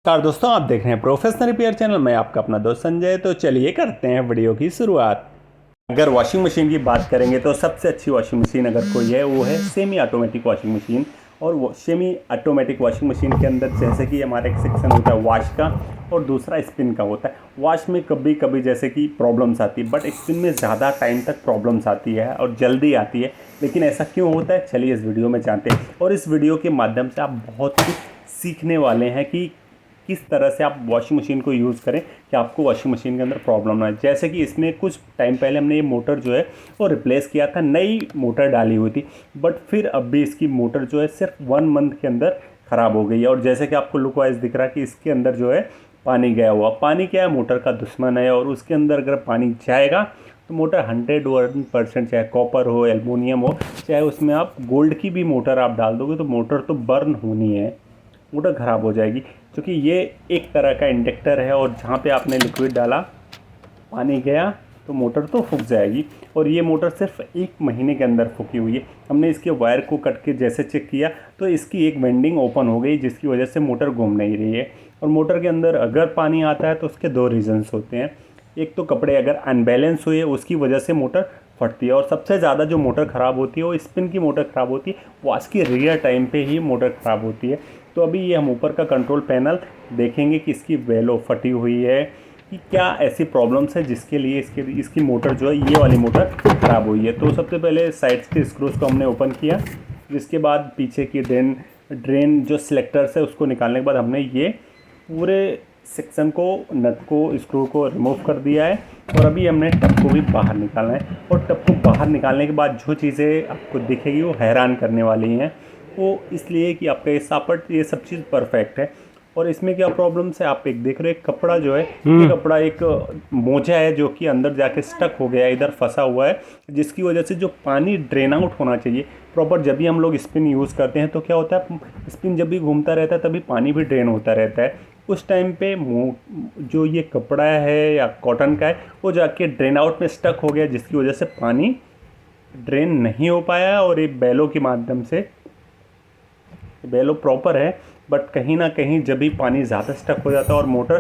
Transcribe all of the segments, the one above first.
नमस्कार दोस्तों, आप देख रहे हैं प्रोफेशनल रिपेयर चैनल। मैं आपका अपना दोस्त संजय। तो चलिए करते हैं वीडियो की शुरुआत। अगर वॉशिंग मशीन की बात करेंगे तो सबसे अच्छी वॉशिंग मशीन अगर कोई है वो है सेमी ऑटोमेटिक वॉशिंग मशीन। और वो सेमी ऑटोमेटिक वॉशिंग मशीन के अंदर जैसे कि हमारा एक सेक्शन होता है वॉश का और दूसरा स्पिन का होता है। वॉश में कभी कभी जैसे कि प्रॉब्लम्स आती है, बट स्पिन में ज़्यादा टाइम तक प्रॉब्लम्स आती है और जल्दी आती है। लेकिन ऐसा क्यों होता है, चलिए इस वीडियो में जानते हैं। और इस वीडियो के माध्यम से आप बहुत कुछ सीखने वाले हैं कि किस तरह से आप वॉशिंग मशीन को यूज़ करें कि आपको वॉशिंग मशीन के अंदर प्रॉब्लम ना आए। जैसे कि इसमें कुछ टाइम पहले हमने ये मोटर जो है वो रिप्लेस किया था, नई मोटर डाली हुई थी, बट फिर अब भी इसकी मोटर जो है सिर्फ 1 मंथ के अंदर ख़राब हो गई है। और जैसे कि आपको लुक वाइज दिख रहा है कि इसके अंदर जो है पानी गया हुआ। पानी क्या है, मोटर का दुश्मन है। और उसके अंदर अगर पानी जाएगा तो मोटर 101%, चाहे कॉपर हो, एल्युमिनियम हो, चाहे उसमें आप गोल्ड की भी मोटर आप डाल दोगे तो मोटर तो बर्न होनी है, मोटर ख़राब हो जाएगी। क्योंकि ये एक तरह का इंडक्टर है और जहाँ पे आपने लिक्विड डाला, पानी गया तो मोटर तो फूक जाएगी। और ये मोटर सिर्फ 1 महीने के अंदर फूकी हुई है। हमने इसके वायर को कट के जैसे चेक किया तो इसकी एक वेंडिंग ओपन हो गई, जिसकी वजह से मोटर घूम नहीं रही है। और मोटर के अंदर अगर पानी आता है तो उसके 2 रीज़न्स होते हैं। एक तो कपड़े अगर अनबैलेंस हुए उसकी वजह से मोटर फटती है, और सबसे ज़्यादा जो मोटर ख़राब होती है वो स्पिन की मोटर ख़राब होती है। वॉश की रियर टाइम पे ही मोटर ख़राब होती है। तो अभी ये हम ऊपर का कंट्रोल पैनल देखेंगे कि इसकी वेलो फटी हुई है, कि क्या ऐसी प्रॉब्लम्स है जिसके लिए इसकी मोटर जो है, ये वाली मोटर ख़राब हुई है। तो सबसे पहले साइड्स के स्क्रूज को हमने ओपन किया, जिसके बाद पीछे की ड्रेन जो सिलेक्टर्स है उसको निकालने के बाद हमने ये पूरे सेक्शन को, नट को, स्क्रू को रिमूव कर दिया है। और अभी हमने टब को भी बाहर निकालना है। और टब को बाहर निकालने के बाद जो चीज़ें आपको दिखेगी वो हैरान करने वाली हैं। वो इसलिए कि आपका ये सापट, ये सब चीज़ परफेक्ट है। और इसमें क्या प्रॉब्लम्स है, आप एक देख रहे हो, एक कपड़ा जो है, ये कपड़ा एक मोजा है जो कि अंदर जाके स्टक हो गया है, इधर फंसा हुआ है, जिसकी वजह से जो पानी ड्रेन आउट होना चाहिए प्रॉपर। जब भी हम लोग स्पिन यूज़ करते हैं तो क्या होता है, स्पिन जब भी घूमता रहता है तभी पानी भी ड्रेन होता रहता है। उस टाइम पे जो ये कपड़ा है या कॉटन का है वो जाके ड्रेन आउट में स्टक हो गया, जिसकी वजह से पानी ड्रेन नहीं हो पाया। और ये बैलों के माध्यम से, बैलो प्रॉपर है, बट कहीं ना कहीं जब भी पानी ज़्यादा स्टक हो जाता है और मोटर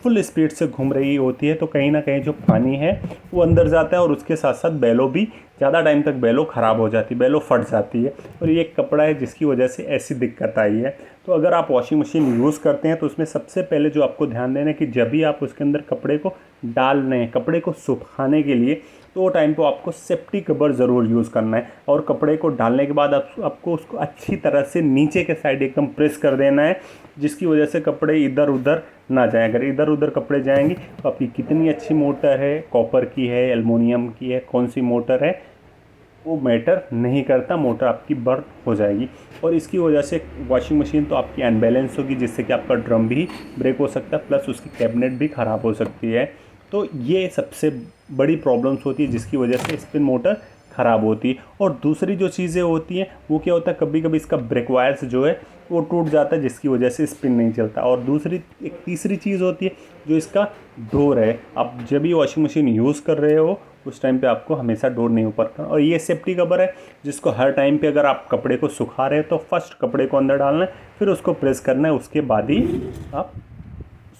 फुल स्पीड से घूम रही होती है तो कहीं ना कहीं जो पानी है वो अंदर जाता है, और उसके साथ साथ बैलो भी ज़्यादा टाइम तक बैलो ख़राब हो जाती है, बैलो फट जाती है। और ये एक कपड़ा है जिसकी वजह से ऐसी दिक्कत आई है। तो अगर आप वॉशिंग मशीन यूज़ करते हैं तो उसमें सबसे पहले जो आपको ध्यान देना है कि जब भी आप उसके अंदर कपड़े को डाल रहे हैं, कपड़े को सुखाने के लिए, तो वो टाइम पे आपको सेफ्टी कवर ज़रूर यूज़ करना है। और कपड़े को डालने के बाद आपको उसको अच्छी तरह से नीचे के साइड एकदम प्रेस कर देना है, जिसकी वजह से कपड़े इधर उधर ना जाएं। अगर इधर उधर कपड़े जाएंगे तो आपकी कितनी अच्छी मोटर है, कॉपर की है, एल्युमिनियम की है, कौन सी मोटर है, वो मैटर नहीं करता, मोटर आपकी बर्न हो जाएगी। और इसकी वजह से वॉशिंग मशीन तो आपकी अनबैलेंस होगी, जिससे कि आपका ड्रम भी ब्रेक हो सकता है, प्लस उसकी कैबिनेट भी ख़राब हो सकती है। तो ये सबसे बड़ी प्रॉब्लम्स होती है जिसकी वजह से स्पिन मोटर ख़राब होती है। और दूसरी जो चीज़ें होती हैं वो क्या होता है, कभी कभी इसका ब्रेक वायर्स जो है वो टूट जाता है, जिसकी वजह से स्पिन नहीं चलता। और एक तीसरी चीज़ होती है जो इसका डोर है। आप जब भी वॉशिंग मशीन यूज़ कर रहे हो उस टाइम पे आपको हमेशा डोर नहीं ऊपर करना। और ये सेफ्टी कवर है जिसको हर टाइम पे अगर आप कपड़े को सुखा रहे हो तो फर्स्ट कपड़े को अंदर डालना है, फिर उसको प्रेस करना है, उसके बाद ही आप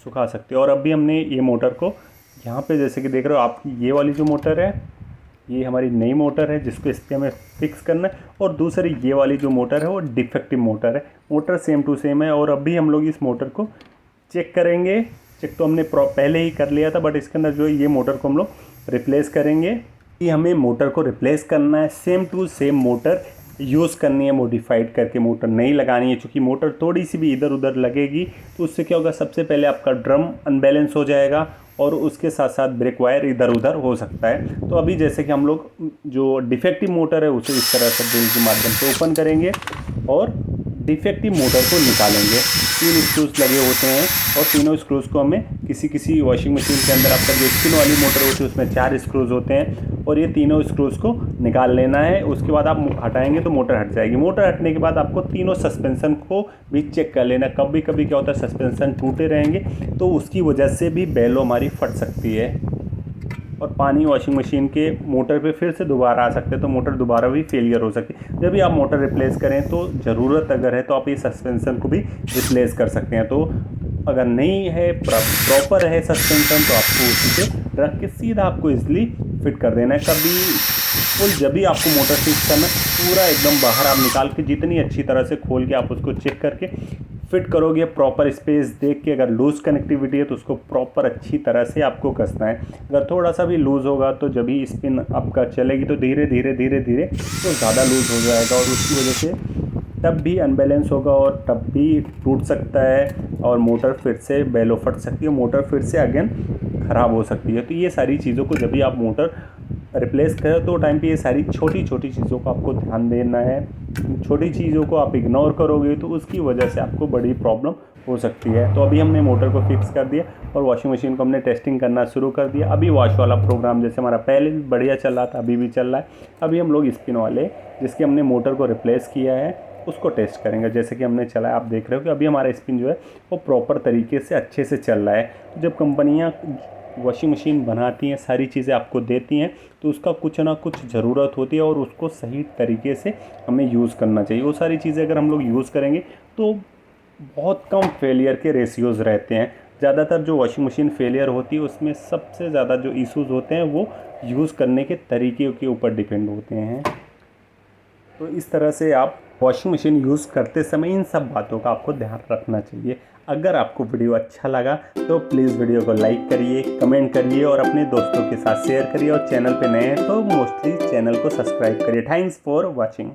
सुखा सकते हो। और अभी हमने ये मोटर को यहाँ पे जैसे कि देख रहे हो, आपकी ये वाली जो मोटर है ये हमारी नई मोटर है जिसको इस पर हमें फिक्स करना है। और दूसरी ये वाली जो मोटर है वो डिफेक्टिव मोटर है। मोटर सेम टू सेम है। और अभी हम लोग इस मोटर को चेक करेंगे। चेक तो हमने पहले ही कर लिया था, बट इसके अंदर जो है ये मोटर को हम लोग रिप्लेस करेंगे। ये हमें मोटर को रिप्लेस करना है, same to same motor use करनी है, मॉडिफाइड करके मोटर नहीं लगानी है। क्योंकि मोटर थोड़ी सी भी इधर उधर लगेगी तो उससे क्या होगा, सबसे पहले आपका ड्रम अनबैलेंस हो जाएगा और उसके साथ साथ ब्रेक वायर इधर उधर हो सकता है। तो अभी जैसे कि हम लोग जो डिफेक्टिव मोटर है उसे इस तरह से ड्रिल के माध्यम से ओपन करेंगे और डिफेक्टिव मोटर को निकालेंगे। 3 स्क्रूज लगे होते हैं और तीनों स्क्रूज को हमें किसी वॉशिंग मशीन के अंदर, आपका जो स्पिन वाली मोटर होती है उसमें 4 स्क्रूज होते हैं और ये तीनों स्क्रूज को निकाल लेना है। उसके बाद आप हटाएंगे तो मोटर हट जाएगी। मोटर हटने के बाद आपको तीनों सस्पेंशन को भी चेक कर लेना। कभी कभी क्या होता है, सस्पेंशन टूटे रहेंगे तो उसकी वजह से भी बैलो हमारी फट सकती है और पानी वॉशिंग मशीन के मोटर पे फिर से दोबारा आ सकते हैं, तो मोटर दोबारा भी फेलियर हो सकती है। जब भी आप मोटर रिप्लेस करें तो ज़रूरत अगर है तो आप ये सस्पेंशन को भी रिप्लेस कर सकते हैं। तो अगर नहीं है प्रॉपर है सस्पेंशन तो आपको उसी पे रख के सीधा आपको इजली फिट कर देना है। कभी फुल जब भी आपको मोटर फिक्स करना पूरा एकदम बाहर आप निकाल के जितनी अच्छी तरह से खोल के आप उसको चेक करके फिट करोगे, प्रॉपर स्पेस देख के। अगर लूज़ कनेक्टिविटी है तो उसको प्रॉपर अच्छी तरह से आपको कसना है। अगर थोड़ा सा भी लूज़ होगा तो जब भी स्पिन आपका चलेगी तो धीरे धीरे धीरे धीरे तो ज़्यादा लूज़ हो जाएगा और उसकी वजह से तब भी अनबैलेंस होगा और तब भी टूट सकता है और मोटर फिर से बेलो फट सकती है, मोटर फिर से अगेन ख़राब हो सकती है। तो ये सारी चीज़ों को जब भी आप मोटर रिप्लेस करें तो टाइम पे ये सारी छोटी छोटी चीज़ों को आपको ध्यान देना है। छोटी चीज़ों को आप इग्नोर करोगे तो उसकी वजह से आपको बड़ी प्रॉब्लम हो सकती है। तो अभी हमने मोटर को फिक्स कर दिया और वॉशिंग मशीन को हमने टेस्टिंग करना शुरू कर दिया। अभी वॉश वाला प्रोग्राम जैसे हमारा पहले भी बढ़िया चल रहा था, अभी भी चल रहा है। अभी हम लोग स्पिन वाले जिसके हमने मोटर को रिप्लेस किया है उसको टेस्ट करेंगे। जैसे कि हमने चला है, आप देख रहे हो कि अभी हमारा स्पिन जो है वो प्रॉपर तरीके से अच्छे से चल रहा है। तो जब कंपनियाँ वॉशिंग मशीन बनाती हैं, सारी चीज़ें आपको देती हैं, तो उसका कुछ ना कुछ ज़रूरत होती है और उसको सही तरीके से हमें यूज़ करना चाहिए। वो सारी चीज़ें अगर हम लोग यूज़ करेंगे तो बहुत कम फेलियर के रेशियोज़ रहते हैं। ज़्यादातर जो वॉशिंग मशीन फेलियर होती है उसमें सबसे ज़्यादा जो इश्यूज़ होते हैं वो यूज़ करने के तरीके के ऊपर डिपेंड होते हैं। तो इस तरह से आप वॉशिंग मशीन यूज़ करते समय इन सब बातों का आपको ध्यान रखना चाहिए। अगर आपको वीडियो अच्छा लगा तो प्लीज़ वीडियो को लाइक करिए, कमेंट करिए और अपने दोस्तों के साथ शेयर करिए और चैनल पे नए हैं तो मोस्टली चैनल को सब्सक्राइब करिए। Thanks for watching.